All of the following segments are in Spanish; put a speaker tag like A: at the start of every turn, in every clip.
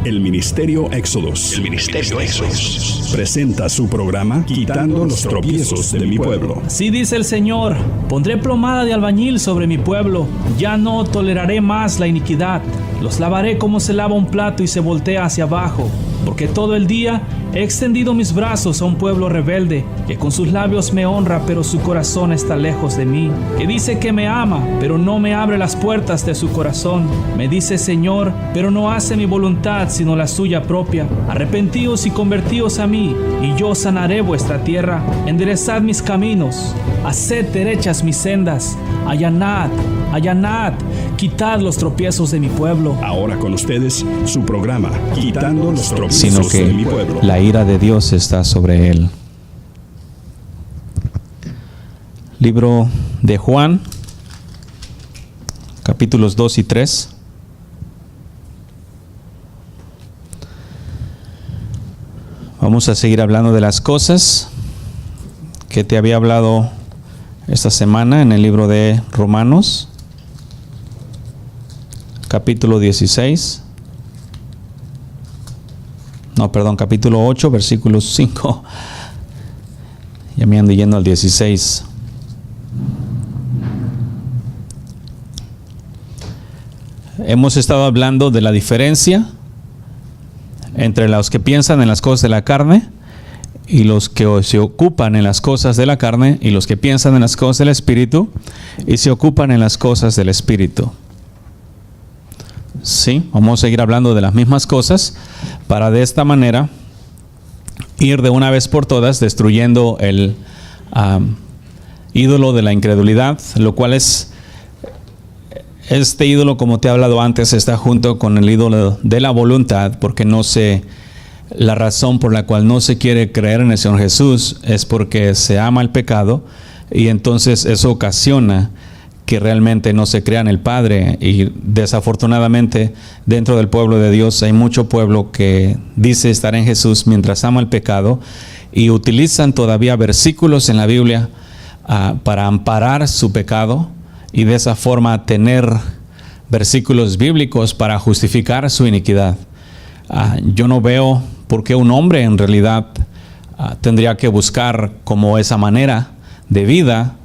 A: El Ministerio Éxodos. Presenta su programa Quitando los tropiezos de mi pueblo.
B: Así dice el Señor: pondré plomada de albañil sobre mi pueblo. Ya no toleraré más la iniquidad. Los lavaré como se lava un plato y se voltea hacia abajo. Porque todo el día he extendido mis brazos a un pueblo rebelde, que con sus labios me honra, pero su corazón está lejos de mí. Que dice que me ama, pero no me abre las puertas de su corazón. Me dice Señor, pero no hace mi voluntad, sino la suya propia. Arrepentíos y convertíos a mí, y yo sanaré vuestra tierra. Enderezad mis caminos, haced derechas mis sendas. Allanad, allanad, quitad los tropiezos de mi pueblo.
A: Ahora con ustedes, su programa Quitando los tropiezos
C: sino que
A: de mi pueblo.
C: la ira de Dios está sobre él. Libro de Juan, capítulos 2 y 3. Vamos a seguir hablando de las cosas que te había hablado esta semana en el libro de Romanos, capítulo 16. Capítulo 8, versículo 5. Ya me ando yendo al 16. Hemos estado hablando de la diferencia entre los que piensan en las cosas de la carne y los que se ocupan en las cosas de la carne, y los que piensan en las cosas del Espíritu y se ocupan en las cosas del Espíritu. Sí, vamos a seguir hablando de las mismas cosas para de esta manera ir de una vez por todas destruyendo el ídolo de la incredulidad, lo cual es este ídolo, como te he hablado antes, está junto con el ídolo de la voluntad, porque la razón por la cual no se quiere creer en el Señor Jesús es porque se ama el pecado, y entonces eso ocasiona que realmente no se crea en el Padre. Y desafortunadamente dentro del pueblo de Dios hay mucho pueblo que dice estar en Jesús mientras ama el pecado, y utilizan todavía versículos en la Biblia para amparar su pecado, y de esa forma tener versículos bíblicos para justificar su iniquidad. Yo no veo por qué un hombre en realidad tendría que buscar como esa manera de vida,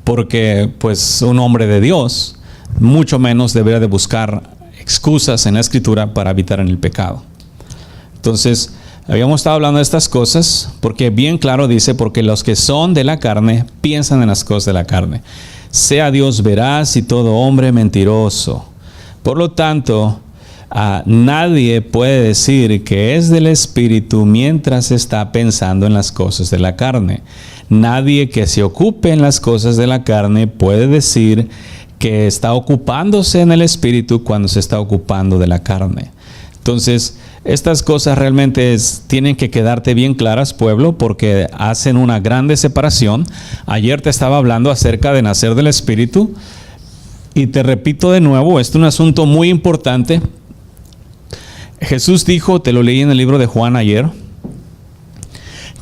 C: porque pues un hombre de Dios mucho menos debería de buscar excusas en la Escritura para habitar en el pecado. Entonces, habíamos estado hablando de estas cosas porque bien claro dice: porque los que son de la carne piensan en las cosas de la carne. Sea Dios veraz y todo hombre mentiroso. Por lo tanto, nadie puede decir que es del Espíritu mientras está pensando en las cosas de la carne. Nadie que se ocupe en las cosas de la carne puede decir que está ocupándose en el Espíritu cuando se está ocupando de la carne. Entonces, estas cosas realmente tienen que quedarte bien claras, pueblo, porque hacen una grande separación. Ayer te estaba hablando acerca de nacer del Espíritu, y te repito de nuevo, esto es un asunto muy importante. Jesús dijo, te lo leí en el libro de Juan ayer,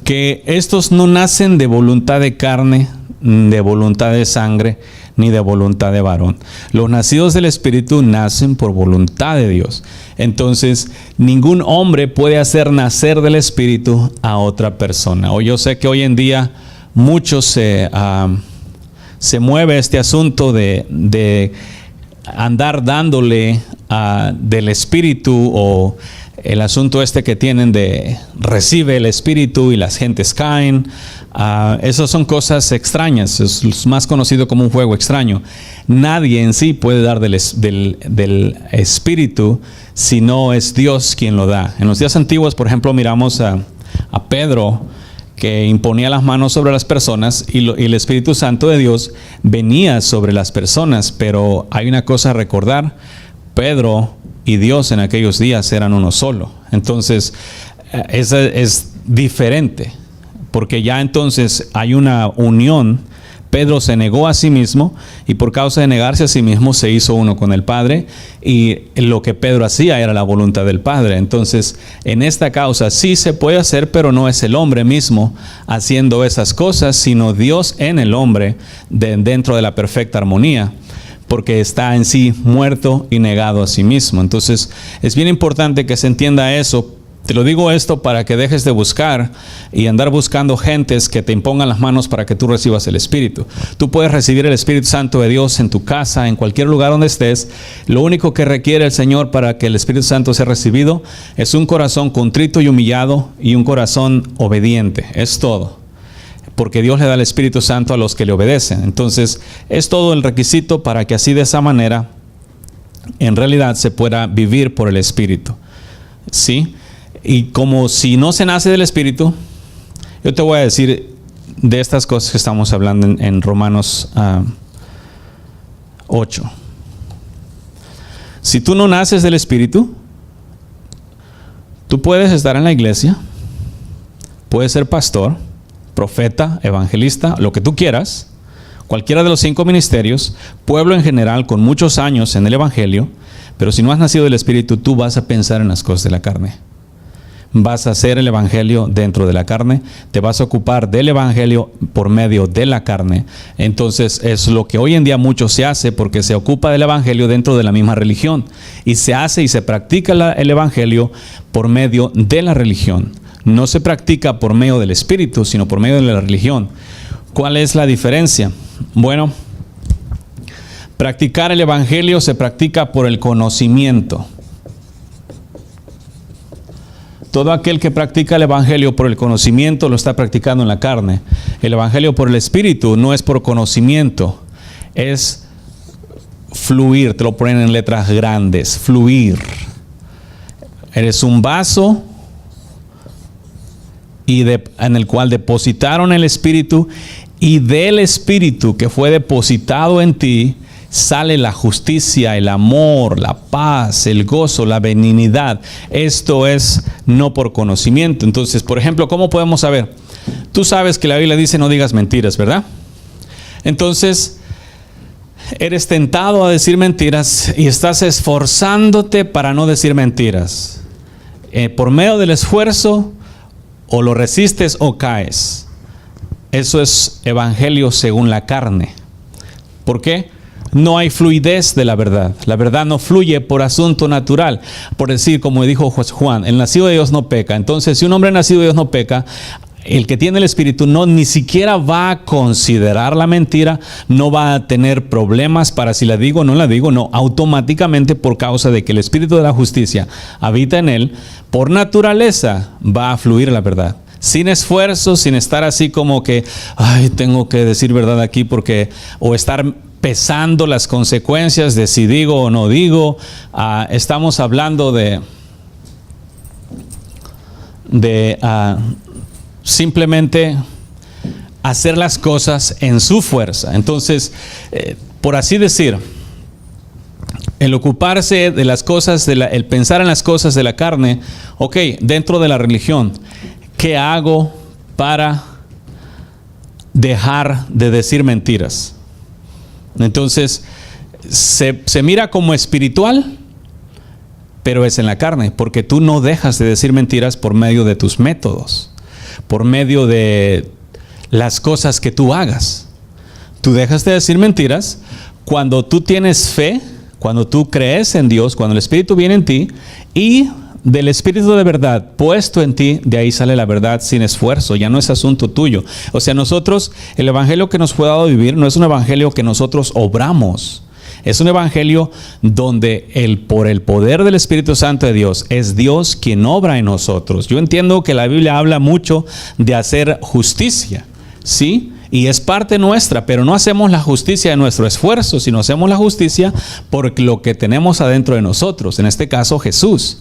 C: que estos no nacen de voluntad de carne, de voluntad de sangre, ni de voluntad de varón. Los nacidos del Espíritu nacen por voluntad de Dios. Entonces, ningún hombre puede hacer nacer del Espíritu a otra persona. O yo sé que hoy en día muchos se mueve este asunto de andar dándole del Espíritu, o el asunto que tienen de recibe el Espíritu y las gentes caen. Esas son cosas extrañas, es más conocido como un juego extraño. Nadie en sí puede dar del Espíritu si no es Dios quien lo da. En los días antiguos, por ejemplo, miramos a Pedro, que imponía las manos sobre las personas, y el Espíritu Santo de Dios venía sobre las personas. Pero hay una cosa a recordar: Pedro y Dios en aquellos días eran uno solo. Entonces, es diferente, porque ya entonces hay una unión. Pedro se negó a sí mismo, y por causa de negarse a sí mismo se hizo uno con el Padre, y lo que Pedro hacía era la voluntad del Padre. Entonces, en esta causa sí se puede hacer, pero no es el hombre mismo haciendo esas cosas, sino Dios en el hombre, dentro de la perfecta armonía. porque está en sí muerto y negado a sí mismo. Entonces es bien importante que se entienda eso. Te lo digo esto para que dejes de buscar y andar buscando gentes que te impongan las manos para que tú recibas el Espíritu. Tú puedes recibir el Espíritu Santo de Dios en tu casa, en cualquier lugar donde estés. Lo único que requiere el Señor para que el Espíritu Santo sea recibido es un corazón contrito y humillado y un corazón obediente. Es todo. Porque Dios le da el Espíritu Santo a los que le obedecen. Entonces es todo el requisito para que así de esa manera en realidad se pueda vivir por el Espíritu. ¿Sí? Y como si no se nace del Espíritu, yo te voy a decir de estas cosas que estamos hablando en Romanos 8. Si tú no naces del Espíritu, tú puedes estar en la iglesia, puedes ser pastor, profeta, evangelista, lo que tú quieras, cualquiera de los 5 ministerios, pueblo en general con muchos años en el Evangelio, pero si no has nacido del Espíritu, tú vas a pensar en las cosas de la carne. Vas a hacer el Evangelio dentro de la carne, te vas a ocupar del Evangelio por medio de la carne. Entonces es lo que hoy en día mucho se hace, porque se ocupa del Evangelio dentro de la misma religión, y se hace y se practica el Evangelio por medio de la religión. No se practica por medio del Espíritu, sino por medio de la religión. ¿Cuál es la diferencia? Bueno, practicar el Evangelio se practica por el conocimiento. Todo aquel que practica el Evangelio por el conocimiento lo está practicando en la carne. El Evangelio por el Espíritu no es por conocimiento, es fluir. Te lo ponen en letras grandes, fluir. Eres un vaso en el cual depositaron el Espíritu, y del Espíritu que fue depositado en ti sale la justicia, el amor, la paz, el gozo, la benignidad. Esto es no por conocimiento. Entonces, por ejemplo, ¿cómo podemos saber? Tú sabes que la Biblia dice no digas mentiras, ¿verdad? Entonces, eres tentado a decir mentiras y estás esforzándote para no decir mentiras. Por medio del esfuerzo, o lo resistes o caes. Eso es evangelio según la carne. ¿Por qué? No hay fluidez de la verdad. La verdad no fluye por asunto natural. Por decir, como dijo Juan, el nacido de Dios no peca. Entonces, si un hombre nacido de Dios no peca, el que tiene el Espíritu ni siquiera va a considerar la mentira, no va a tener problemas para si la digo o no la digo. No, automáticamente, por causa de que el Espíritu de la justicia habita en él, por naturaleza va a fluir la verdad. Sin esfuerzo, sin estar así como que, ay, tengo que decir verdad aquí porque, o estar pesando las consecuencias de si digo o no digo. Estamos hablando de simplemente hacer las cosas en su fuerza. Entonces, por así decir, el ocuparse de las cosas, el pensar en las cosas de la carne, ok, dentro de la religión, ¿qué hago para dejar de decir mentiras? Entonces, se mira como espiritual, pero es en la carne, porque tú no dejas de decir mentiras por medio de tus métodos, por medio de las cosas que tú hagas. Tú dejas de decir mentiras cuando tú tienes fe, cuando tú crees en Dios, cuando el Espíritu viene en ti, y del Espíritu de verdad puesto en ti, de ahí sale la verdad sin esfuerzo, ya no es asunto tuyo. O sea, nosotros, el evangelio que nos fue dado a vivir no es un evangelio que nosotros obramos. Es un evangelio donde por el poder del Espíritu Santo de Dios, es Dios quien obra en nosotros. Yo entiendo que la Biblia habla mucho de hacer justicia, ¿sí? Y es parte nuestra, pero no hacemos la justicia de nuestro esfuerzo, sino hacemos la justicia por lo que tenemos adentro de nosotros, en este caso Jesús.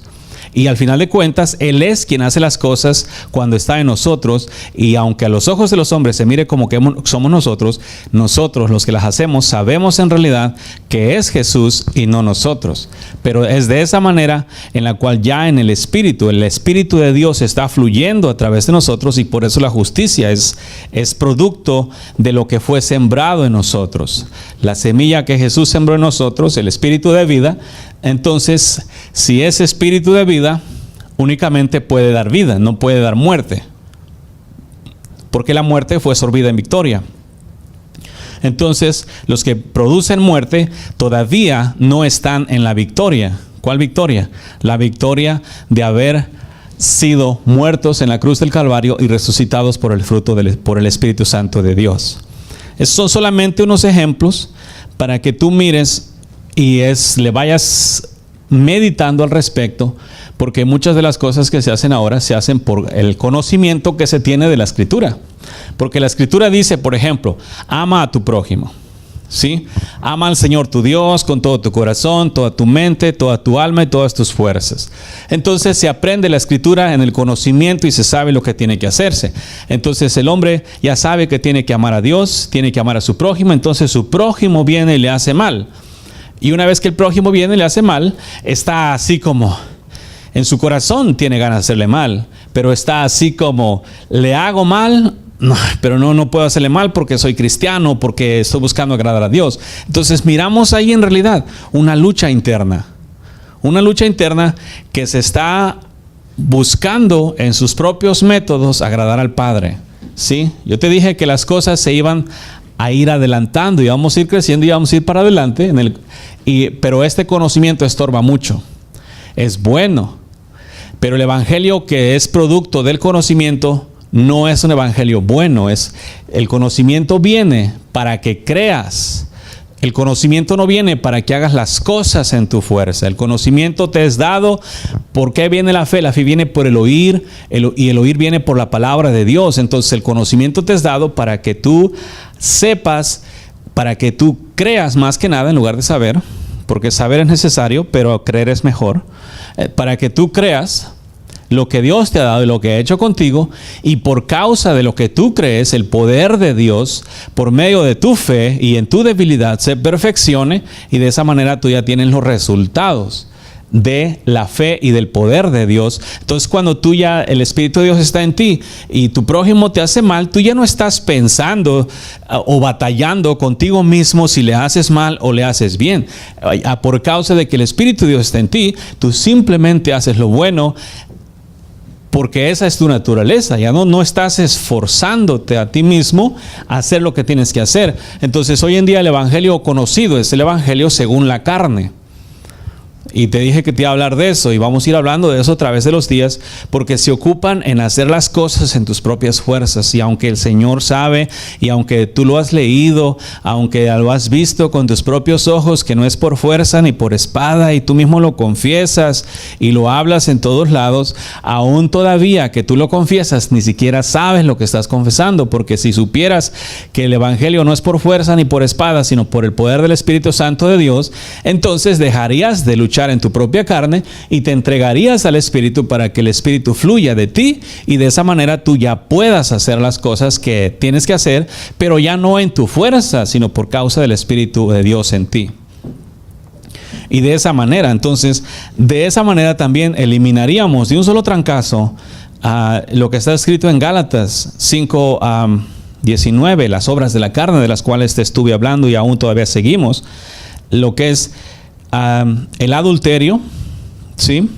C: Y al final de cuentas, Él es quien hace las cosas cuando está en nosotros. Y aunque a los ojos de los hombres se mire como que somos nosotros los que las hacemos, sabemos en realidad que es Jesús y no nosotros. Pero es de esa manera en la cual ya en el Espíritu de Dios está fluyendo a través de nosotros, y por eso la justicia es producto de lo que fue sembrado en nosotros. La semilla que Jesús sembró en nosotros, el Espíritu de vida. Entonces, si es espíritu de vida, únicamente puede dar vida, no puede dar muerte, porque la muerte fue sorbida en victoria. Entonces, los que producen muerte todavía no están en la victoria. ¿Cuál victoria? La victoria de haber sido muertos en la cruz del Calvario y resucitados por el fruto por el Espíritu Santo de Dios. Estos son solamente unos ejemplos para que tú mires y le vayas meditando al respecto, porque muchas de las cosas que se hacen ahora se hacen por el conocimiento que se tiene de la Escritura. Porque la Escritura dice, por ejemplo, ama a tu prójimo. ¿Sí? Ama al Señor tu Dios con todo tu corazón, toda tu mente, toda tu alma y todas tus fuerzas. Entonces se aprende la Escritura en el conocimiento y se sabe lo que tiene que hacerse. Entonces el hombre ya sabe que tiene que amar a Dios, tiene que amar a su prójimo. Entonces su prójimo viene y le hace mal. Y una vez que el prójimo viene y le hace mal, está así como en su corazón tiene ganas de hacerle mal, pero está así como le hago mal. No, pero no puedo hacerle mal porque soy cristiano, porque estoy buscando agradar a Dios. Entonces miramos ahí en realidad una lucha interna que se está buscando en sus propios métodos agradar al Padre. ¿Sí? Yo te dije que las cosas se iban a ir adelantando y vamos a ir creciendo y vamos a ir para adelante, pero este conocimiento estorba mucho. Es bueno, pero el evangelio que es producto del conocimiento no es un evangelio bueno. El conocimiento viene para que creas. El conocimiento no viene para que hagas las cosas en tu fuerza. El conocimiento te es dado. ¿Por qué viene la fe? La fe viene por el oír, y el oír viene por la palabra de Dios. Entonces el conocimiento te es dado para que tú sepas, para que tú creas más que nada en lugar de saber, porque saber es necesario, pero creer es mejor. Para que tú creas lo que Dios te ha dado y lo que ha hecho contigo, y por causa de lo que tú crees, el poder de Dios, por medio de tu fe y en tu debilidad, se perfeccione, y de esa manera tú ya tienes los resultados de la fe y del poder de Dios. Entonces cuando el Espíritu de Dios está en ti y tu prójimo te hace mal, tú ya no estás pensando o batallando contigo mismo si le haces mal o le haces bien. Por causa de que el Espíritu de Dios está en ti, tú simplemente haces lo bueno, porque esa es tu naturaleza. Ya no estás esforzándote a ti mismo a hacer lo que tienes que hacer. Entonces hoy en día el evangelio conocido es el evangelio según la carne. Y te dije que te iba a hablar de eso, y vamos a ir hablando de eso a través de los días, porque se ocupan en hacer las cosas en tus propias fuerzas. Y aunque el Señor sabe, y aunque tú lo has leído, aunque lo has visto con tus propios ojos, que no es por fuerza ni por espada, y tú mismo lo confiesas y lo hablas en todos lados, aún todavía que tú lo confiesas, ni siquiera sabes lo que estás confesando, porque si supieras que el evangelio no es por fuerza ni por espada, sino por el poder del Espíritu Santo de Dios, entonces dejarías de luchar en tu propia carne y te entregarías al Espíritu para que el Espíritu fluya de ti, y de esa manera tú ya puedas hacer las cosas que tienes que hacer, pero ya no en tu fuerza, sino por causa del Espíritu de Dios en ti. Y de esa manera, entonces, de esa manera también eliminaríamos de un solo trancazo lo que está escrito en Gálatas 5:19, las obras de la carne, de las cuales te estuve hablando y aún todavía seguimos, lo que es el adulterio, ¿sí?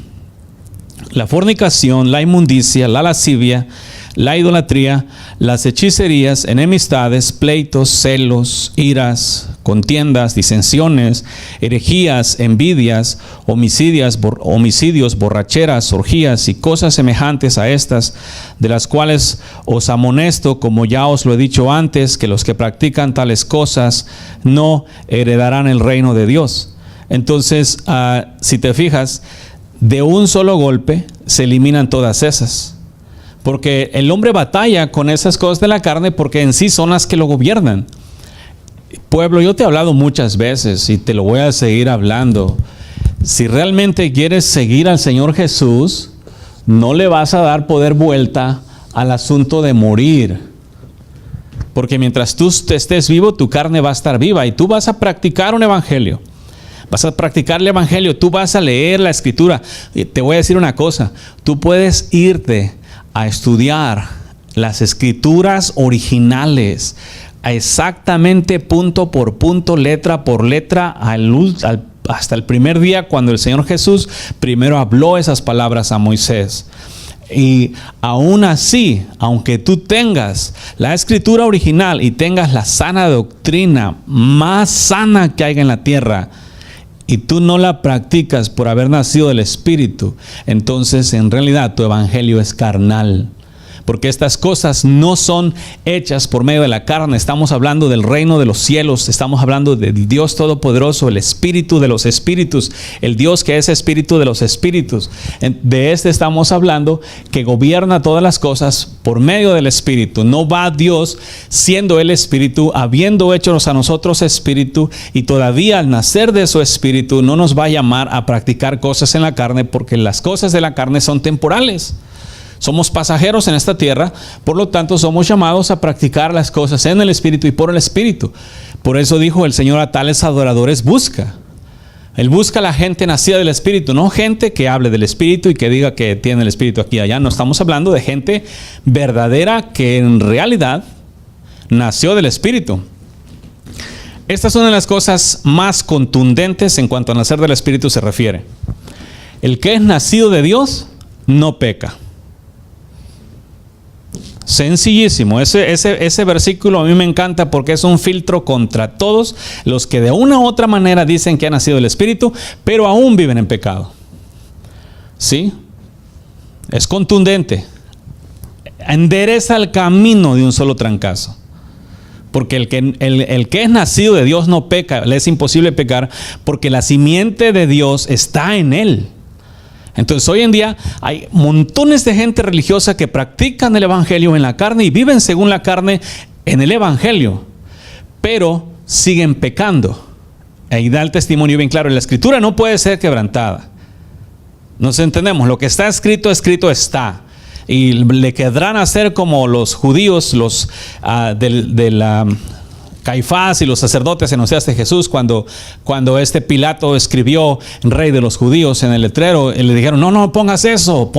C: La fornicación, la inmundicia, la lascivia, la idolatría, las hechicerías, enemistades, pleitos, celos, iras, contiendas, disensiones, herejías, envidias, homicidios, borracheras, orgías y cosas semejantes a estas, de las cuales os amonesto, como ya os lo he dicho antes, que los que practican tales cosas no heredarán el reino de Dios. Entonces, si te fijas, de un solo golpe se eliminan todas esas. Porque el hombre batalla con esas cosas de la carne porque en sí son las que lo gobiernan. Pueblo, yo te he hablado muchas veces y te lo voy a seguir hablando. Si realmente quieres seguir al Señor Jesús, no le vas a dar poder vuelta al asunto de morir. Porque mientras tú estés vivo, tu carne va a estar viva y tú vas a practicar un evangelio. Vas a practicar el evangelio, tú vas a leer la escritura. Te voy a decir una cosa, tú puedes irte a estudiar las escrituras originales, exactamente punto por punto, letra por letra, hasta el primer día cuando el Señor Jesús primero habló esas palabras a Moisés. Y aún así, aunque tú tengas la escritura original y tengas la sana doctrina más sana que haya en la tierra, y tú no la practicas por haber nacido del Espíritu, entonces en realidad tu evangelio es carnal. Porque estas cosas no son hechas por medio de la carne. Estamos hablando del reino de los cielos. Estamos hablando del Dios Todopoderoso, el Espíritu de los Espíritus, el Dios que es Espíritu de los Espíritus. De este estamos hablando, que gobierna todas las cosas por medio del Espíritu. No va Dios siendo el Espíritu, habiendo hecho a nosotros Espíritu, y todavía al nacer de su Espíritu no nos va a llamar a practicar cosas en la carne, porque las cosas de la carne son temporales. Somos pasajeros en esta tierra, por lo tanto somos llamados a practicar las cosas en el Espíritu y por el Espíritu. Por eso dijo el Señor: a tales adoradores busca. Él busca a la gente nacida del Espíritu, no gente que hable del Espíritu y que diga que tiene el Espíritu aquí y allá. No, estamos hablando de gente verdadera que en realidad nació del Espíritu. Esta es una de las cosas más contundentes en cuanto a nacer del Espíritu se refiere. El que es nacido de Dios no peca. Sencillísimo. Ese versículo a mí me encanta porque es un filtro contra todos los que de una u otra manera dicen que han nacido del Espíritu, pero aún viven en pecado. ¿Sí? Es contundente. Endereza el camino de un solo trancazo. Porque el que es nacido de Dios no peca. Le es imposible pecar porque la simiente de Dios está en él. Entonces hoy en día hay montones de gente religiosa que practican el evangelio en la carne y viven según la carne en el evangelio, pero siguen pecando. Ahí da el testimonio bien claro: la escritura no puede ser quebrantada. Nos entendemos, lo que está escrito, escrito está. Y le querrán hacer como los judíos, los Caifás y los sacerdotes en los días de Jesús, cuando Pilato escribió rey de los judíos en el letrero, le dijeron: no pongas eso,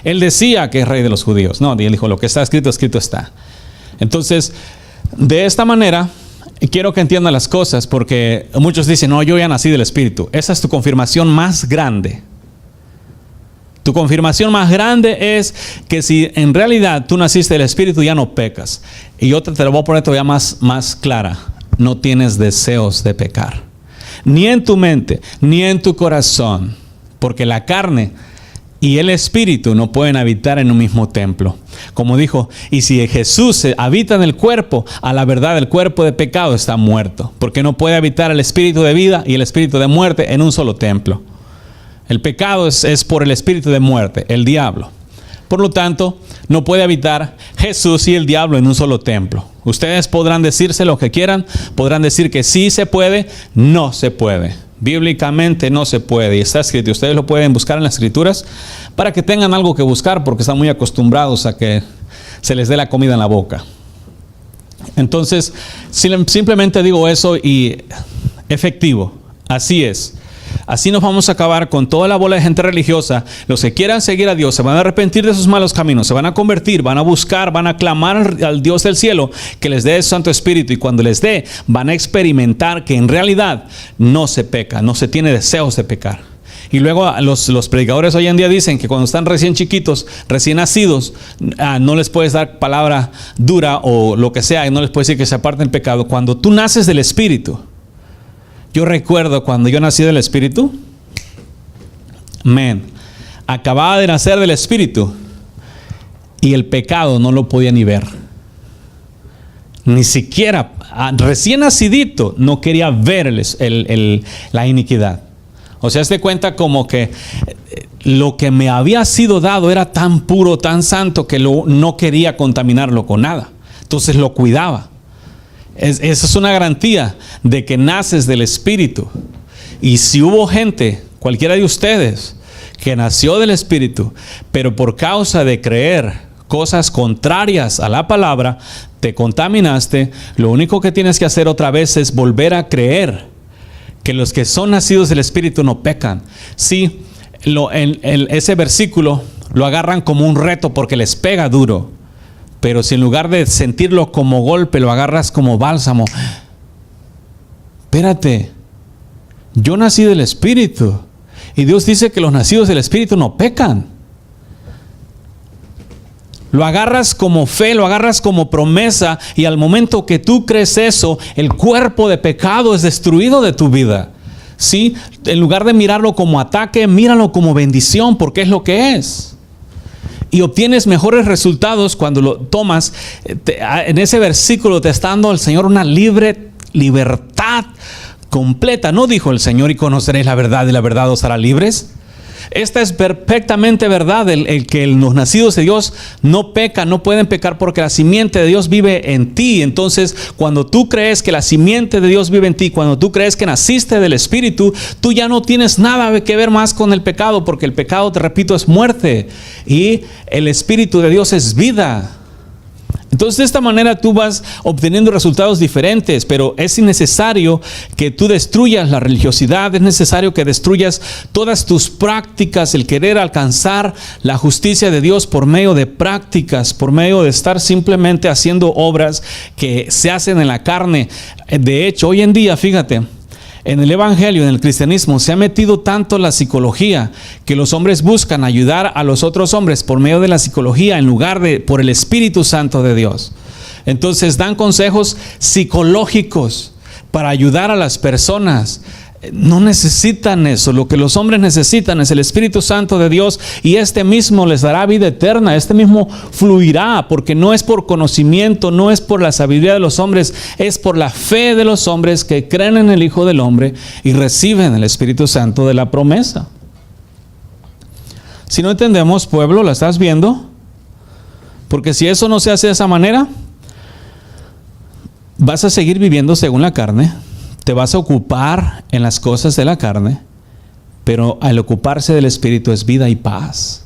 C: él decía que es rey de los judíos. No, y él dijo: lo que está escrito, escrito está. Entonces, de esta manera, quiero que entiendan las cosas, porque muchos dicen: no, yo ya nací del Espíritu. Esa es tu confirmación más grande. Tu confirmación más grande es que si en realidad tú naciste del Espíritu, ya no pecas. Y otra te lo voy a poner todavía más clara: no tienes deseos de pecar, ni en tu mente, ni en tu corazón, porque la carne y el Espíritu no pueden habitar en un mismo templo. Como dijo: y si Jesús habita en el cuerpo, a la verdad el cuerpo de pecado está muerto, porque no puede habitar el Espíritu de vida y el Espíritu de muerte en un solo templo. El pecado es por el espíritu de muerte, el diablo. Por lo tanto, no puede habitar Jesús y el diablo en un solo templo. Ustedes podrán decirse lo que quieran, podrán decir que sí se puede, no se puede. Bíblicamente no se puede, y está escrito. Ustedes lo pueden buscar en las Escrituras para que tengan algo que buscar, porque están muy acostumbrados a que se les dé la comida en la boca. Entonces, simplemente digo eso y efectivo, así es. Así nos vamos a acabar con toda la bola de gente religiosa. Los que quieran seguir a Dios se van a arrepentir de sus malos caminos, se van a convertir, van a buscar, van a clamar al Dios del cielo que les dé su Santo Espíritu, y cuando les dé, van a experimentar que en realidad no se peca, no se tiene deseos de pecar. Y luego los predicadores hoy en día dicen que cuando están recién chiquitos, recién nacidos, no les puedes dar palabra dura o lo que sea, y no les puedes decir que se aparten del pecado. Cuando tú naces del Espíritu, yo recuerdo cuando yo nací del Espíritu, acababa de nacer del Espíritu y el pecado no lo podía ni ver. Ni siquiera, recién nacidito, no quería ver la iniquidad. O sea, se cuenta como que lo que me había sido dado era tan puro, tan santo, que no quería contaminarlo con nada. Entonces lo cuidaba. Esa es una garantía de que naces del Espíritu. Y si hubo gente, cualquiera de ustedes, que nació del Espíritu, pero por causa de creer cosas contrarias a la palabra, te contaminaste, lo único que tienes que hacer otra vez es volver a creer que los que son nacidos del Espíritu no pecan. Sí, ese versículo lo agarran como un reto porque les pega duro. Pero si en lugar de sentirlo como golpe, lo agarras como bálsamo. Espérate, yo nací del Espíritu. Y Dios dice que los nacidos del Espíritu no pecan. Lo agarras como fe, lo agarras como promesa, y al momento que tú crees eso, el cuerpo de pecado es destruido de tu vida. ¿Sí? En lugar de mirarlo como ataque, míralo como bendición, porque es lo que es. Y obtienes mejores resultados cuando lo tomas. En ese versículo te está dando el Señor una libertad completa. ¿No dijo el Señor: y conoceréis la verdad y la verdad os hará libres? Esta es perfectamente verdad, el que los nacidos de Dios no pecan, no pueden pecar, porque la simiente de Dios vive en ti. Entonces, cuando tú crees que la simiente de Dios vive en ti, cuando tú crees que naciste del Espíritu, tú ya no tienes nada que ver más con el pecado, porque el pecado, te repito, es muerte, y el Espíritu de Dios es vida. Entonces, de esta manera tú vas obteniendo resultados diferentes, pero es necesario que tú destruyas la religiosidad, es necesario que destruyas todas tus prácticas, el querer alcanzar la justicia de Dios por medio de prácticas, por medio de estar simplemente haciendo obras que se hacen en la carne. De hecho, hoy en día, fíjate, en el evangelio, en el cristianismo, se ha metido tanto la psicología que los hombres buscan ayudar a los otros hombres por medio de la psicología en lugar de por el Espíritu Santo de Dios. Entonces dan consejos psicológicos para ayudar a las personas. No necesitan eso. Lo que los hombres necesitan es el Espíritu Santo de Dios, y este mismo les dará vida eterna. Este mismo fluirá, porque no es por conocimiento, no es por la sabiduría de los hombres, es por la fe de los hombres que creen en el Hijo del Hombre y reciben el Espíritu Santo de la promesa. Si no entendemos, pueblo, ¿la estás viendo? Porque si eso no se hace de esa manera, vas a seguir viviendo según la carne. Te vas a ocupar en las cosas de la carne, pero al ocuparse del Espíritu es vida y paz.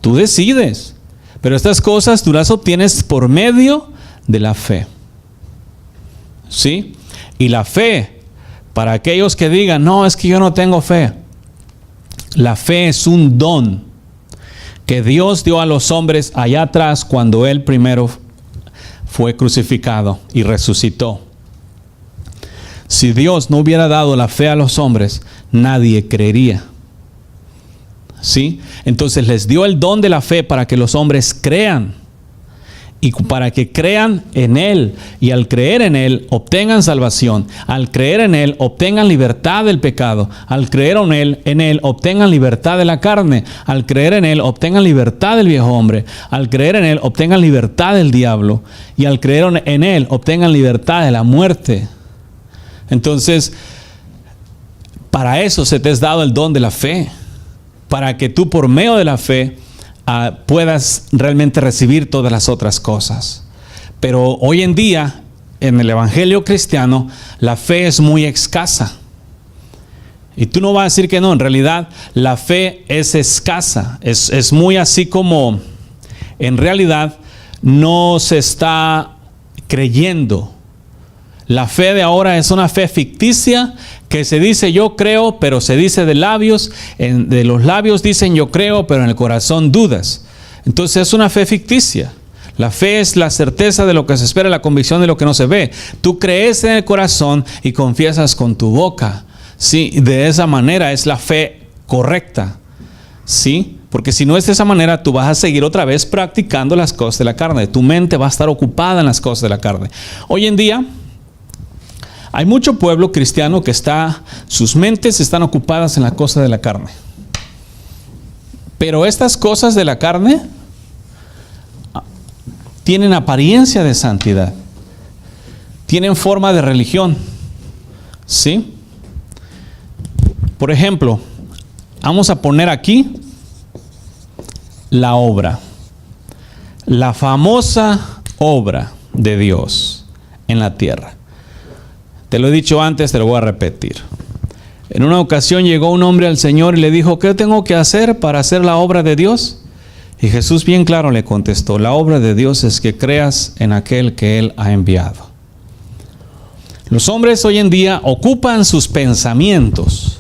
C: Tú decides, pero estas cosas tú las obtienes por medio de la fe. ¿Sí? Y la fe, para aquellos que digan: no, es que yo no tengo fe. La fe es un don que Dios dio a los hombres allá atrás, cuando Él primero fue crucificado y resucitó. Si Dios no hubiera dado la fe a los hombres, nadie creería. ¿Sí? Entonces les dio el don de la fe para que los hombres crean. Y para que crean en Él. Y al creer en Él, obtengan salvación. Al creer en Él, obtengan libertad del pecado. Al creer en Él, obtengan libertad de la carne. Al creer en Él, obtengan libertad del viejo hombre. Al creer en Él, obtengan libertad del diablo. Y al creer en Él, obtengan libertad de la muerte. Entonces, para eso se te ha dado el don de la fe, para que tú por medio de la fe puedas realmente recibir todas las otras cosas. Pero hoy en día, en el evangelio cristiano, la fe es muy escasa. Y tú no vas a decir que no, en realidad la fe es escasa, es muy así como en realidad no se está creyendo. La fe de ahora es una fe ficticia que se dice yo creo, pero se dice de labios. De los labios dicen yo creo, pero en el corazón dudas. Entonces es una fe ficticia. La fe es la certeza de lo que se espera, la convicción de lo que no se ve. Tú crees en el corazón y confiesas con tu boca. Sí, de esa manera es la fe correcta. Sí, porque si no es de esa manera, tú vas a seguir otra vez practicando las cosas de la carne. Tu mente va a estar ocupada en las cosas de la carne. Hoy en día hay mucho pueblo cristiano que sus mentes están ocupadas en la cosa de la carne. Pero estas cosas de la carne tienen apariencia de santidad. Tienen forma de religión. ¿Sí? Por ejemplo, vamos a poner aquí la obra. La famosa obra de Dios en la tierra. Te lo he dicho antes, te lo voy a repetir. En una ocasión llegó un hombre al Señor y le dijo: ¿qué tengo que hacer para hacer la obra de Dios? Y Jesús bien claro le contestó: la obra de Dios es que creas en aquel que Él ha enviado. Los hombres hoy en día ocupan sus pensamientos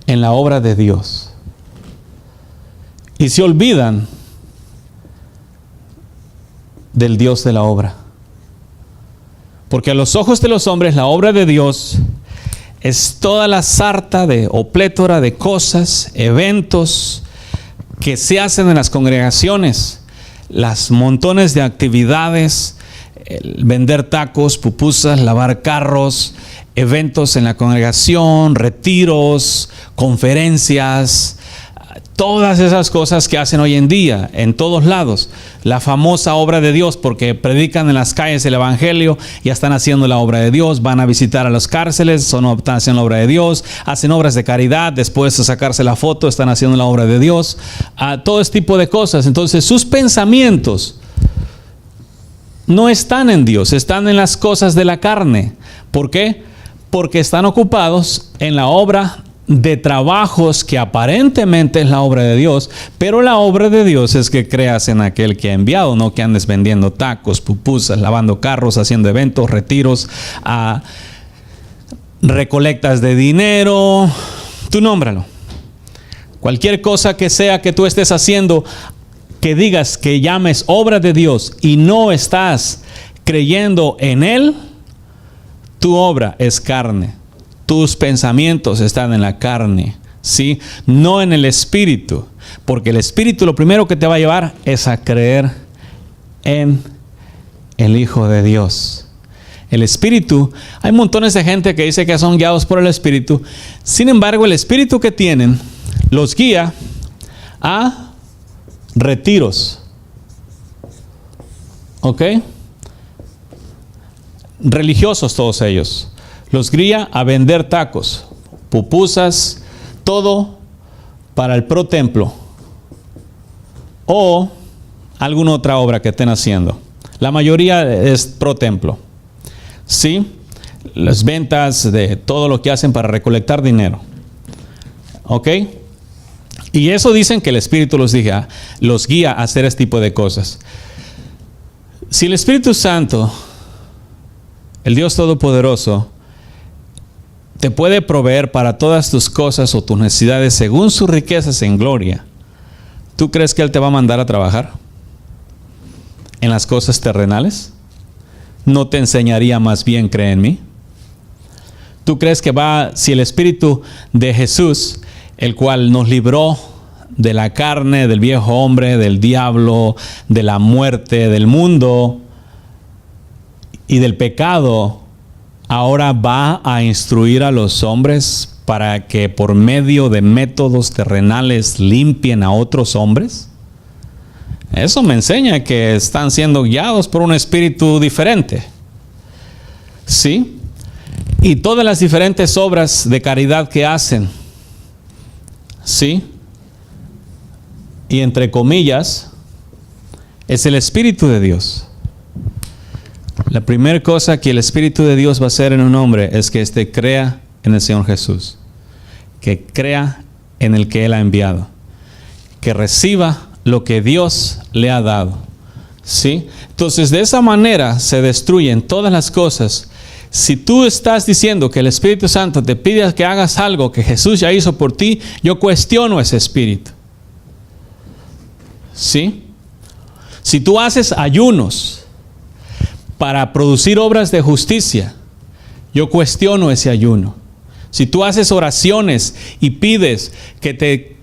C: en la obra de Dios y se olvidan del Dios de la obra. Porque a los ojos de los hombres la obra de Dios es toda la sarta o plétora de cosas, eventos que se hacen en las congregaciones, las montones de actividades, vender tacos, pupusas, lavar carros, eventos en la congregación, retiros, conferencias, todas esas cosas que hacen hoy en día en todos lados. La famosa obra de Dios, porque predican en las calles el evangelio, ya están haciendo la obra de Dios, van a visitar a las cárceles, están haciendo la obra de Dios, hacen obras de caridad, después de sacarse la foto están haciendo la obra de Dios, todo este tipo de cosas. Entonces sus pensamientos no están en Dios, están en las cosas de la carne. ¿Por qué? Porque están ocupados en la obra de trabajos que aparentemente es la obra de Dios, pero la obra de Dios es que creas en aquel que ha enviado, no que andes vendiendo tacos, pupusas, lavando carros, haciendo eventos, retiros, recolectas de dinero, tú nómbralo. Cualquier cosa que sea que tú estés haciendo, que digas que llames obra de Dios y no estás creyendo en Él, tu obra es carne. Tus pensamientos están en la carne, ¿sí? No en el Espíritu. Porque el Espíritu lo primero que te va a llevar es a creer en el Hijo de Dios. El Espíritu, hay montones de gente que dice que son guiados por el Espíritu. Sin embargo, el Espíritu que tienen los guía a retiros. ¿Ok? Religiosos todos ellos. Los guía a vender tacos, pupusas, todo para el pro templo o alguna otra obra que estén haciendo. La mayoría es pro templo, ¿sí? Las ventas de todo lo que hacen para recolectar dinero, ¿ok? Y eso dicen que el Espíritu los guía a hacer este tipo de cosas. Si el Espíritu Santo, el Dios Todopoderoso, te puede proveer para todas tus cosas o tus necesidades según sus riquezas en gloria, ¿tú crees que Él te va a mandar a trabajar en las cosas terrenales? ¿No te enseñaría más bien, cree en mí? ¿Tú crees que si el Espíritu de Jesús, el cual nos libró de la carne, del viejo hombre, del diablo, de la muerte, del mundo y del pecado, ahora va a instruir a los hombres para que por medio de métodos terrenales limpien a otros hombres? Eso me enseña que están siendo guiados por un espíritu diferente. ¿Sí? Y todas las diferentes obras de caridad que hacen, ¿sí? Y entre comillas, es el Espíritu de Dios. La primera cosa que el Espíritu de Dios va a hacer en un hombre es que éste crea en el Señor Jesús, que crea en el que Él ha enviado, que reciba lo que Dios le ha dado, ¿sí? Entonces, de esa manera se destruyen todas las cosas. Si tú estás diciendo que el Espíritu Santo te pide que hagas algo que Jesús ya hizo por ti, yo cuestiono ese Espíritu, ¿sí? Si tú haces ayunos para producir obras de justicia, yo cuestiono ese ayuno. Si tú haces oraciones y pides que te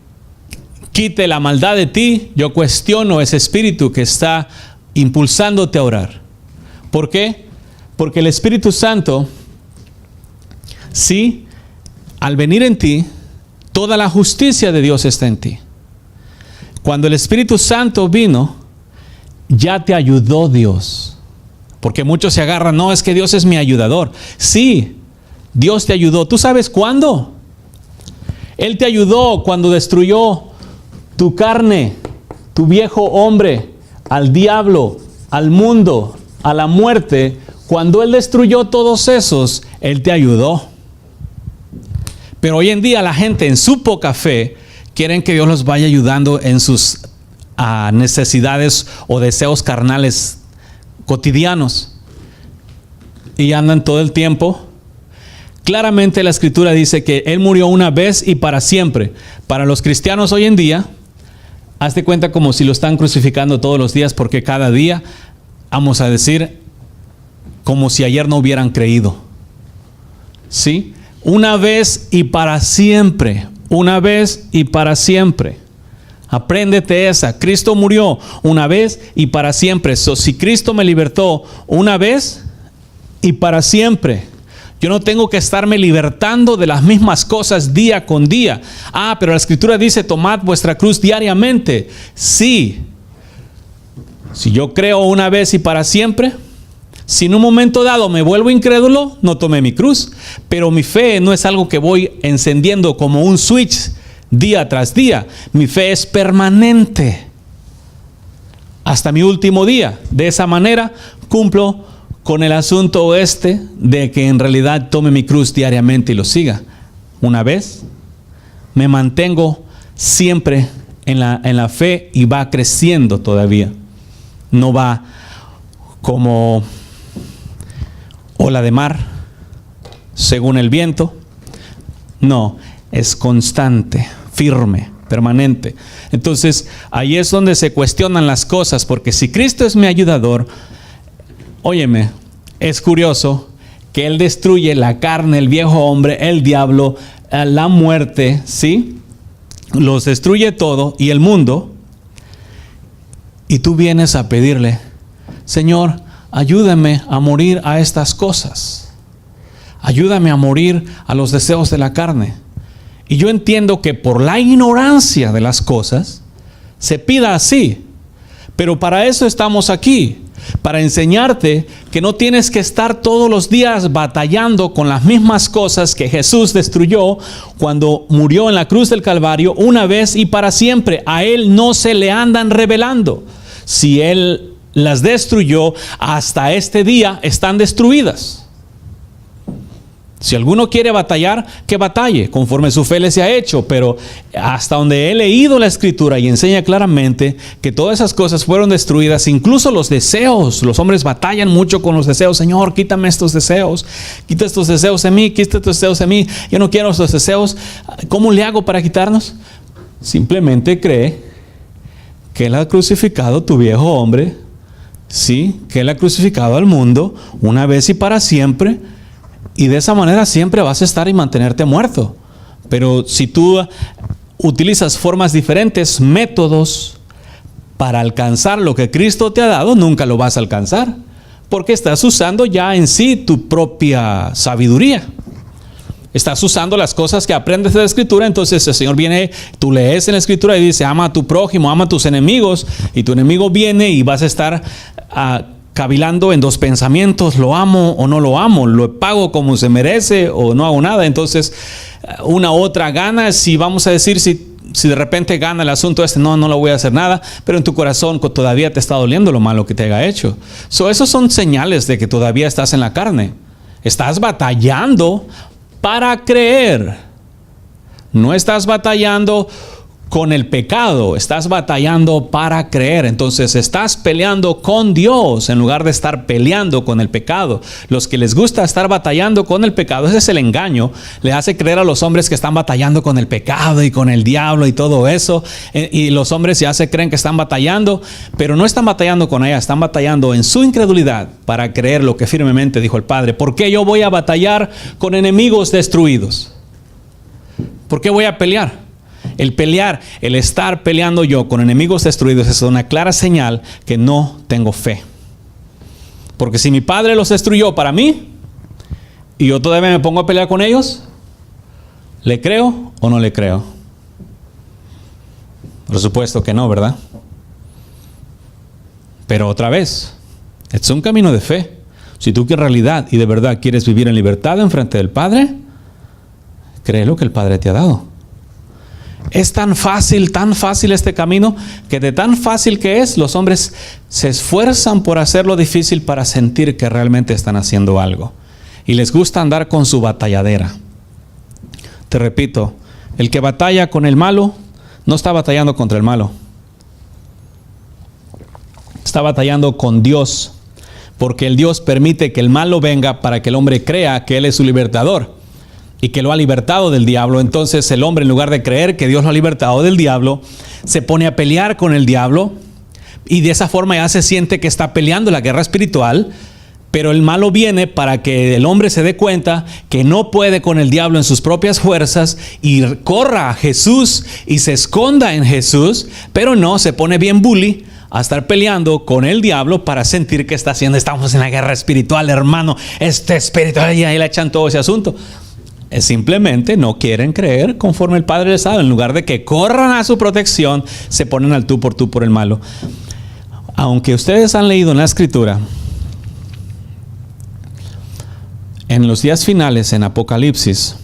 C: quite la maldad de ti, yo cuestiono ese espíritu que está impulsándote a orar. ¿Por qué? Porque el Espíritu Santo, sí, al venir en ti, toda la justicia de Dios está en ti. Cuando el Espíritu Santo vino, ya te ayudó Dios. Porque muchos se agarran, no, es que Dios es mi ayudador. Sí, Dios te ayudó. ¿Tú sabes cuándo? Él te ayudó cuando destruyó tu carne, tu viejo hombre, al diablo, al mundo, a la muerte. Cuando Él destruyó todos esos, Él te ayudó. Pero hoy en día la gente en su poca fe quieren que Dios los vaya ayudando en sus necesidades o deseos carnales cotidianos, y andan todo el tiempo. Claramente la Escritura dice que Él murió una vez y para siempre. Para los cristianos hoy en día, hazte cuenta como si lo están crucificando todos los días, porque cada día, vamos a decir, como si ayer no hubieran creído, ¿sí? una vez y para siempre. Una vez y para siempre. Apréndete esa. Cristo murió una vez y para siempre. Si Cristo me libertó una vez y para siempre, yo no tengo que estarme libertando de las mismas cosas día con día. Pero la Escritura dice, tomad vuestra cruz diariamente. Sí. Si yo creo una vez y para siempre, si en un momento dado me vuelvo incrédulo, no tomé mi cruz. Pero mi fe no es algo que voy encendiendo como un switch día tras día. Mi fe es permanente hasta mi último día. De esa manera cumplo con el asunto de que en realidad tome mi cruz diariamente y lo siga. Una vez me mantengo siempre en la fe y va creciendo todavía. No va como ola de mar según el viento. No, es constante, firme, permanente. Entonces ahí es donde se cuestionan las cosas, porque si Cristo es mi ayudador, óyeme, es curioso que Él destruye la carne, el viejo hombre, el diablo, la muerte, ¿sí? Los destruye todo y el mundo. Y tú vienes a pedirle, Señor, ayúdame a morir a estas cosas. Ayúdame a morir a los deseos de la carne. Y yo entiendo que por la ignorancia de las cosas se pida así. Pero para eso estamos aquí. Para enseñarte que no tienes que estar todos los días batallando con las mismas cosas que Jesús destruyó cuando murió en la cruz del Calvario una vez y para siempre. A Él no se le andan revelando. Si Él las destruyó, hasta este día están destruidas. Si alguno quiere batallar, que batalle, conforme su fe le se ha hecho. Pero hasta donde he leído la Escritura y enseña claramente que todas esas cosas fueron destruidas, incluso los deseos. Los hombres batallan mucho con los deseos. Señor, quítame estos deseos. Quita estos deseos de mí, quita estos deseos de mí. Yo no quiero estos deseos. ¿Cómo le hago para quitarnos? Simplemente cree que Él ha crucificado tu viejo hombre. Sí, que Él ha crucificado al mundo una vez y para siempre. Y de esa manera siempre vas a estar y mantenerte muerto. Pero si tú utilizas formas diferentes, métodos para alcanzar lo que Cristo te ha dado, nunca lo vas a alcanzar. Porque estás usando ya en sí tu propia sabiduría. Estás usando las cosas que aprendes de la Escritura. Entonces el Señor viene, tú lees en la Escritura y dice, ama a tu prójimo, ama a tus enemigos. Y tu enemigo viene y vas a estar cavilando en dos pensamientos: lo amo o no lo amo, lo pago como se merece o no hago nada. Entonces una otra gana, si vamos a decir, si de repente gana el asunto no lo voy a hacer nada, pero en tu corazón todavía te está doliendo lo malo que te haya hecho. Esos son señales de que todavía estás en la carne. Estás batallando para creer. No estás batallando con el pecado, estás batallando para creer. Entonces estás peleando con Dios en lugar de estar peleando con el pecado. Los que les gusta estar batallando con el pecado, ese es el engaño. Le hace creer a los hombres que están batallando con el pecado y con el diablo y todo eso. Y los hombres ya se creen que están batallando, pero no están batallando con ella, están batallando en su incredulidad para creer lo que firmemente dijo el Padre. ¿Por qué yo voy a batallar con enemigos destruidos? ¿Por qué voy a pelear? El estar peleando yo con enemigos destruidos es una clara señal que no tengo fe. Porque si mi Padre los destruyó para mí y yo todavía me pongo a pelear con ellos, ¿le creo o no le creo? Por supuesto que no, ¿verdad? Pero otra vez, es un camino de fe. Si tú que en realidad y de verdad quieres vivir en libertad en frente del Padre, cree lo que el Padre te ha dado. Es tan fácil este camino, que de tan fácil que es, los hombres se esfuerzan por hacerlo difícil para sentir que realmente están haciendo algo. Y les gusta andar con su batalladera. Te repito, el que batalla con el malo, no está batallando contra el malo. Está batallando con Dios, porque el Dios permite que el malo venga para que el hombre crea que Él es su libertador y que lo ha libertado del diablo. Entonces el hombre, en lugar de creer que Dios lo ha libertado del diablo, se pone a pelear con el diablo, y de esa forma ya se siente que está peleando la guerra espiritual, Pero el malo viene para que el hombre se dé cuenta que no puede con el diablo en sus propias fuerzas y corra a Jesús y se esconda en Jesús, pero no, se pone bien bully a estar peleando con el diablo para sentir que está haciendo, estamos en la guerra espiritual, hermano, espiritual, y ahí le echan todo ese asunto. Simplemente no quieren creer conforme el Padre les sabe. En lugar de que corran a su protección, se ponen al tú por el malo. Aunque ustedes han leído en la Escritura, en los días finales, en Apocalipsis,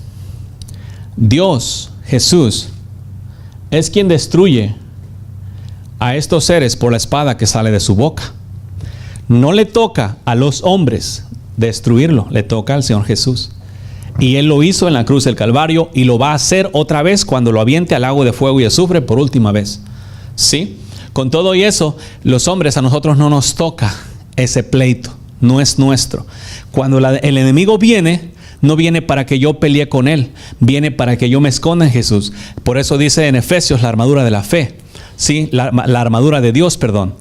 C: Dios, Jesús, es quien destruye a estos seres por la espada que sale de su boca. No le toca a los hombres destruirlo, le toca al Señor Jesús. Y Él lo hizo en la cruz del Calvario y lo va a hacer otra vez cuando lo aviente al lago de fuego y azufre por última vez. ¿Sí? Con todo y eso, los hombres, a nosotros no nos toca ese pleito. No es nuestro. Cuando el enemigo viene, no viene para que yo pelee con él, viene para que yo me esconda en Jesús. Por eso dice en Efesios la armadura de la fe, ¿sí? La armadura de Dios, perdón.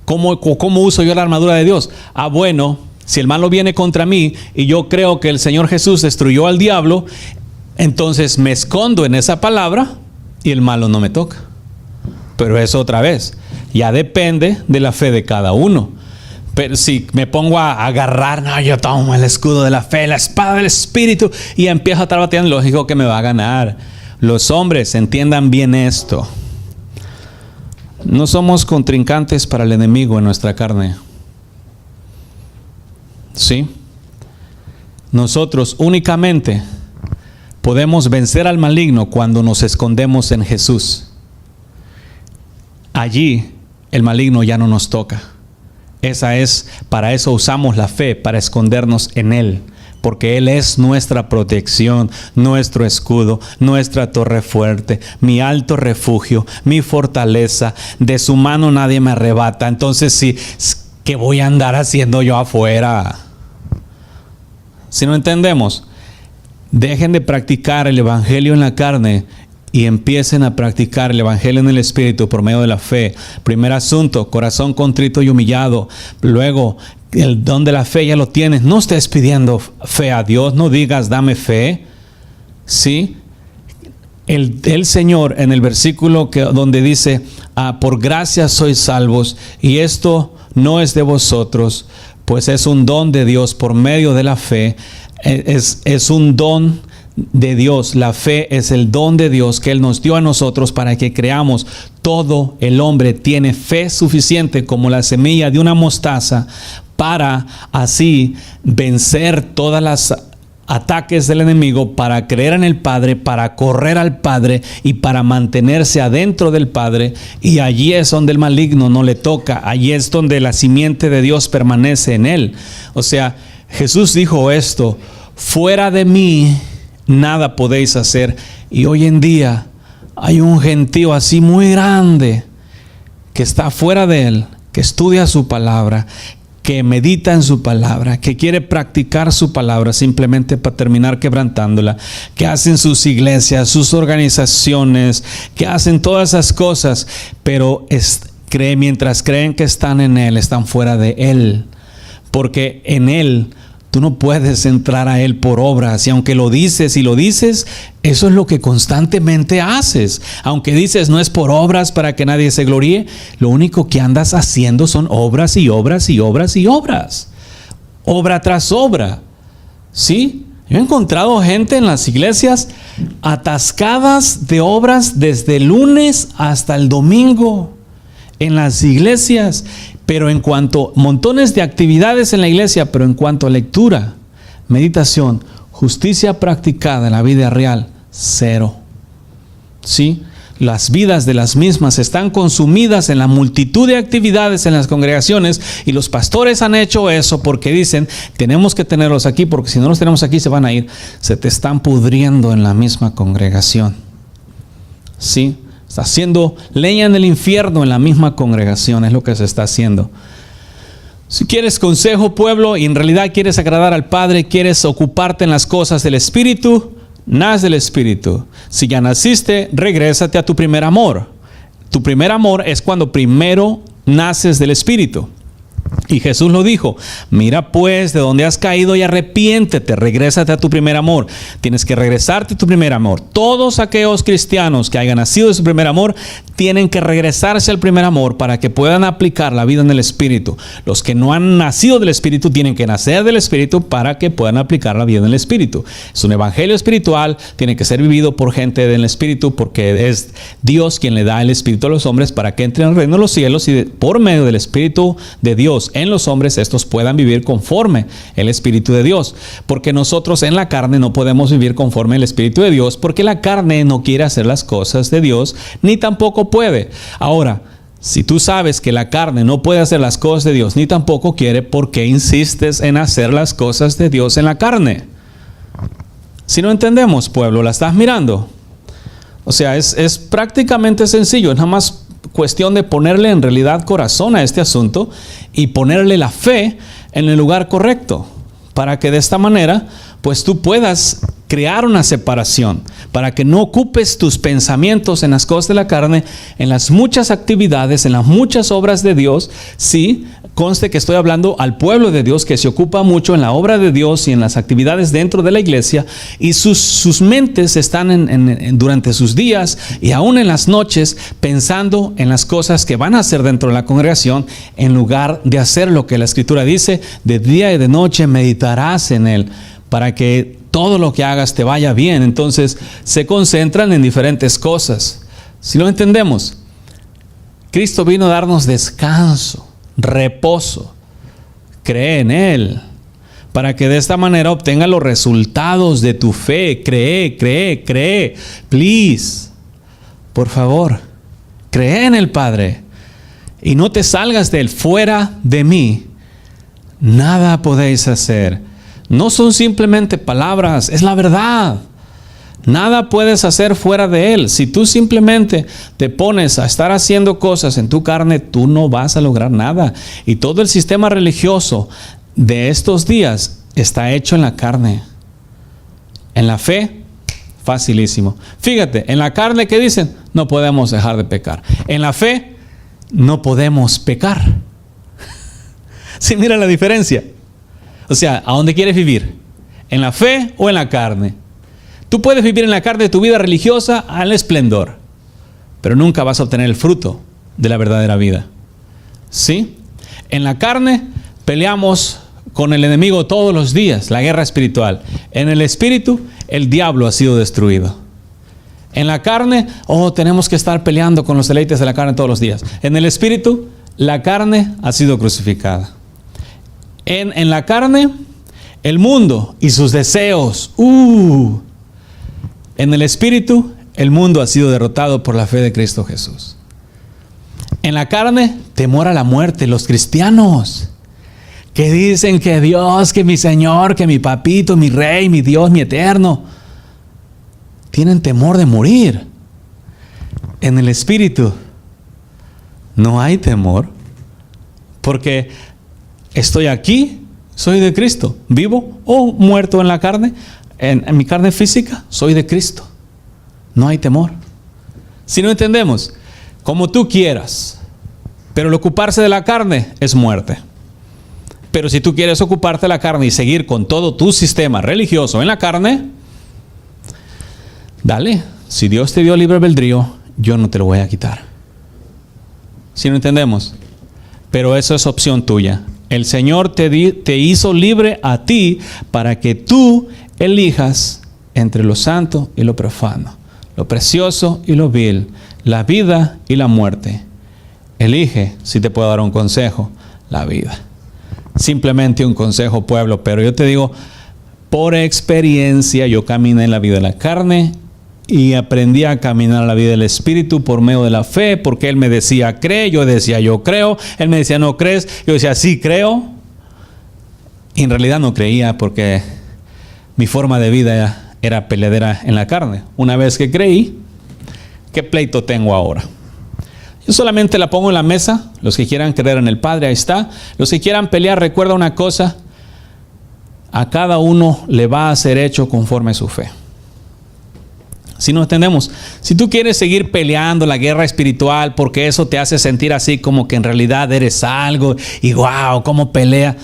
C: ¿Cómo uso yo la armadura de Dios? Bueno, si el malo viene contra mí y yo creo que el Señor Jesús destruyó al diablo, entonces me escondo en esa palabra y el malo no me toca. Pero eso otra vez, ya depende de la fe de cada uno. Pero si me pongo a agarrar, no, yo tomo el escudo de la fe, la espada del Espíritu, y empiezo a estar bateando, lógico que me va a ganar. Los hombres entiendan bien esto. No somos contrincantes para el enemigo en nuestra carne. ¿Sí? Nosotros únicamente podemos vencer al maligno cuando nos escondemos en Jesús. Allí el maligno ya no nos toca. Para eso usamos la fe, para escondernos en Él, porque Él es nuestra protección, nuestro escudo, nuestra torre fuerte, mi alto refugio, mi fortaleza. De su mano nadie me arrebata. Entonces, ¿qué voy a andar haciendo yo afuera? Si no entendemos, dejen de practicar el evangelio en la carne y empiecen a practicar el evangelio en el Espíritu por medio de la fe. Primer asunto, corazón contrito y humillado. Luego, el don de la fe ya lo tienes. No estés pidiendo fe a Dios, no digas dame fe. ¿Sí? El Señor en el versículo donde dice, por gracia sois salvos, y esto no es de vosotros, pues es un don de Dios por medio de la fe. Es un don de Dios. La fe es el don de Dios que Él nos dio a nosotros para que creamos. Todo el hombre tiene fe suficiente como la semilla de una mostaza para así vencer todas las ataques del enemigo, para creer en el Padre, para correr al Padre y para mantenerse adentro del Padre. Y allí es donde el maligno no le toca. Allí es donde la simiente de Dios permanece en él. O sea, Jesús dijo esto: fuera de mí nada podéis hacer. Y hoy en día hay un gentío así muy grande que está fuera de Él, que estudia su palabra, que medita en su palabra, que quiere practicar su palabra simplemente para terminar quebrantándola, que hacen sus iglesias, sus organizaciones, que hacen todas esas cosas, pero mientras creen que están en Él, están fuera de Él, porque en Él tú no puedes entrar a Él por obras. Y aunque lo dices y lo dices, eso es lo que constantemente haces. Aunque dices no es por obras para que nadie se gloríe, lo único que andas haciendo son obras y obras y obras y obras. Obra tras obra. ¿Sí? Yo he encontrado gente en las iglesias atascadas de obras desde el lunes hasta el domingo. En las iglesias, pero en cuanto montones de actividades en la iglesia, pero en cuanto a lectura, meditación, justicia practicada en la vida real, cero. ¿Sí? Las vidas de las mismas están consumidas en la multitud de actividades en las congregaciones, y los pastores han hecho eso porque dicen, tenemos que tenerlos aquí porque si no los tenemos aquí se van a ir. Se te están pudriendo en la misma congregación. ¿Sí? Está haciendo leña en el infierno en la misma congregación, es lo que se está haciendo. Si quieres consejo, pueblo, y en realidad quieres agradar al Padre, quieres ocuparte en las cosas del Espíritu, nace del Espíritu. Si ya naciste, regrésate a tu primer amor. Tu primer amor es cuando primero naces del Espíritu. Y Jesús lo dijo: mira pues de dónde has caído y arrepiéntete, regrésate a tu primer amor. Tienes que regresarte a tu primer amor. Todos aquellos cristianos que hayan nacido de su primer amor tienen que regresarse al primer amor para que puedan aplicar la vida en el Espíritu. Los que no han nacido del Espíritu tienen que nacer del Espíritu para que puedan aplicar la vida en el Espíritu. Es un evangelio espiritual, tiene que ser vivido por gente del Espíritu, porque es Dios quien le da el Espíritu a los hombres para que entren al reino de los cielos, y por medio del Espíritu de Dios en los hombres, estos puedan vivir conforme el Espíritu de Dios. Porque nosotros en la carne no podemos vivir conforme el Espíritu de Dios, porque la carne no quiere hacer las cosas de Dios, ni tampoco puede. Ahora, si tú sabes que la carne no puede hacer las cosas de Dios, ni tampoco quiere, ¿por qué insistes en hacer las cosas de Dios en la carne? Si no entendemos, pueblo, ¿la estás mirando? O sea, es prácticamente sencillo, es nada más cuestión de ponerle en realidad corazón a este asunto y ponerle la fe en el lugar correcto, para que de esta manera pues tú puedas crear una separación, para que no ocupes tus pensamientos en las cosas de la carne, en las muchas actividades, en las muchas obras de Dios. Sí, conste que estoy hablando al pueblo de Dios, que se ocupa mucho en la obra de Dios y en las actividades dentro de la iglesia, y sus mentes están durante sus días y aún en las noches pensando en las cosas que van a hacer dentro de la congregación, en lugar de hacer lo que la Escritura dice: de día y de noche meditarás en él, para que todo lo que hagas te vaya bien. Entonces se concentran en diferentes cosas. Si lo entendemos, Cristo vino a darnos descanso, reposo. Cree en Él, para que de esta manera obtenga los resultados de tu fe. Cree. Please, por favor, cree en el Padre y no te salgas de Él. Fuera de mí nada podéis hacer. No son simplemente palabras, es la verdad. Nada puedes hacer fuera de Él. Si tú simplemente te pones a estar haciendo cosas en tu carne, tú no vas a lograr nada. Y todo el sistema religioso de estos días está hecho en la carne. En la fe, facilísimo. Fíjate, en la carne, ¿qué dicen? No podemos dejar de pecar. En la fe, no podemos pecar. Sí, mira la diferencia. O sea, ¿a dónde quieres vivir? ¿En la fe o en la carne? Tú puedes vivir en la carne tu vida religiosa al esplendor, pero nunca vas a obtener el fruto de la verdadera vida. ¿Sí? En la carne peleamos con el enemigo todos los días, la guerra espiritual. En el espíritu, el diablo ha sido destruido. En la carne, tenemos que estar peleando con los deleites de la carne todos los días. En el espíritu, la carne ha sido crucificada. En la carne, el mundo y sus deseos. En el espíritu, el mundo ha sido derrotado por la fe de Cristo Jesús. En la carne, temor a la muerte. Los cristianos que dicen que Dios, que mi Señor, que mi papito, mi Rey, mi Dios, mi eterno, tienen temor de morir. En el espíritu no hay temor, porque estoy aquí, soy de Cristo, vivo o muerto en la carne, en mi carne física, soy de Cristo. No hay temor. Si no entendemos, como tú quieras, pero el ocuparse de la carne es muerte. Pero si tú quieres ocuparte de la carne y seguir con todo tu sistema religioso en la carne, dale. Si Dios te dio libre albedrío, yo no te lo voy a quitar. Si no entendemos, pero eso es opción tuya. El Señor te hizo libre a ti para que tú elijas entre lo santo y lo profano, lo precioso y lo vil, la vida y la muerte. Elige, si te puedo dar un consejo, la vida. Simplemente un consejo, pueblo, pero yo te digo, por experiencia, yo caminé en la vida de la carne y aprendí a caminar la vida del Espíritu por medio de la fe, porque Él me decía, cree, yo decía, yo creo. Él me decía, no crees, yo decía, sí creo. Y en realidad no creía, porque mi forma de vida era peleadera en la carne. Una vez que creí, ¿qué pleito tengo ahora? Yo solamente la pongo en la mesa. Los que quieran creer en el Padre, ahí está. Los que quieran pelear, recuerda una cosa: a cada uno le va a ser hecho conforme a su fe. Si no entendemos, si tú quieres seguir peleando la guerra espiritual porque eso te hace sentir así como que en realidad eres algo y wow, cómo pelea,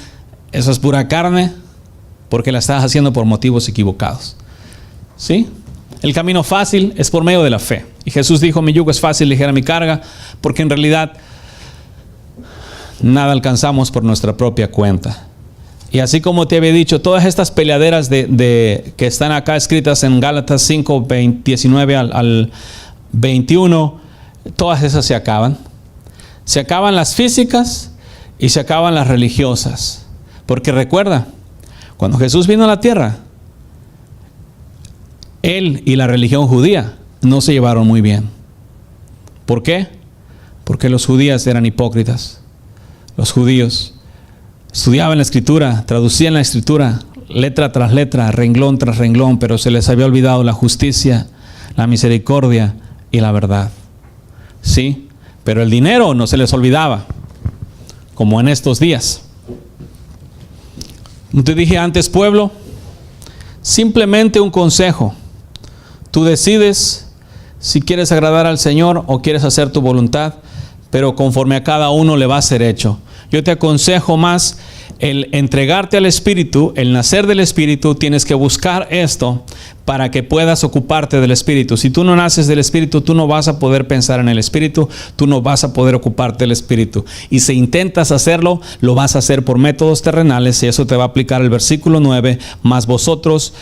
C: eso es pura carne porque la estás haciendo por motivos equivocados. ¿Sí? El camino fácil es por medio de la fe. Y Jesús dijo, mi yugo es fácil, ligera mi carga, porque en realidad nada alcanzamos por nuestra propia cuenta. Y así como te había dicho, todas estas peleaderas que están acá escritas en Gálatas 5, 19 al 21, todas esas se acaban. Se acaban las físicas y se acaban las religiosas. Porque recuerda, cuando Jesús vino a la tierra, Él y la religión judía no se llevaron muy bien. ¿Por qué? Porque los judíos eran hipócritas. Los judíos estudiaban la escritura, traducían la escritura, letra tras letra, renglón tras renglón, pero se les había olvidado la justicia, la misericordia y la verdad. Sí, pero el dinero no se les olvidaba, como en estos días. Como te dije antes, pueblo, simplemente un consejo. Tú decides si quieres agradar al Señor o quieres hacer tu voluntad, pero conforme a cada uno le va a ser hecho. Yo te aconsejo más el entregarte al Espíritu, el nacer del Espíritu. Tienes que buscar esto para que puedas ocuparte del Espíritu. Si tú no naces del Espíritu, tú no vas a poder pensar en el Espíritu, tú no vas a poder ocuparte del Espíritu. Y si intentas hacerlo, lo vas a hacer por métodos terrenales, y eso te va a aplicar el versículo 9, más vosotros,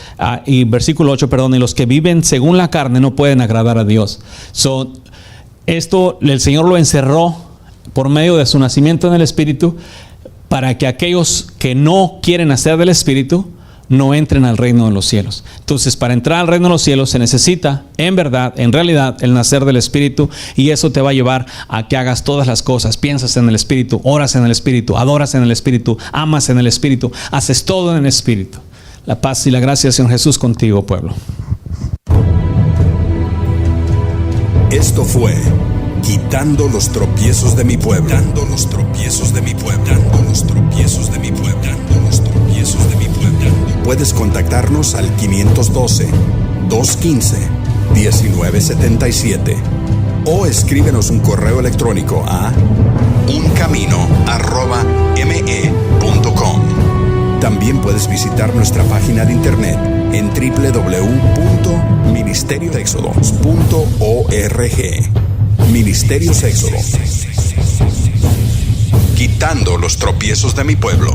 C: y versículo 8, perdón, y los que viven según la carne no pueden agradar a Dios. Esto el Señor lo encerró por medio de su nacimiento en el Espíritu, para que aquellos que no quieren nacer del Espíritu no entren al reino de los cielos. Entonces, para entrar al reino de los cielos se necesita, en verdad, en realidad, el nacer del Espíritu, y eso te va a llevar a que hagas todas las cosas. Piensas en el Espíritu, oras en el Espíritu, adoras en el Espíritu, amas en el Espíritu, haces todo en el Espíritu. La paz y la gracia del Señor Jesús contigo, pueblo.
A: Esto fue Quitando los tropiezos de mi pueblo. Quitando los tropiezos de mi pueblo. Quitando los tropiezos de mi pueblo. Quitando los tropiezos de mi pueblo. Puedes contactarnos al 512-215-1977 o escríbenos un correo electrónico a uncamino@me.com. También puedes visitar nuestra página de internet en www.ministeriosexodos.org. Ministerios Éxodo. Quitando los tropiezos de mi pueblo.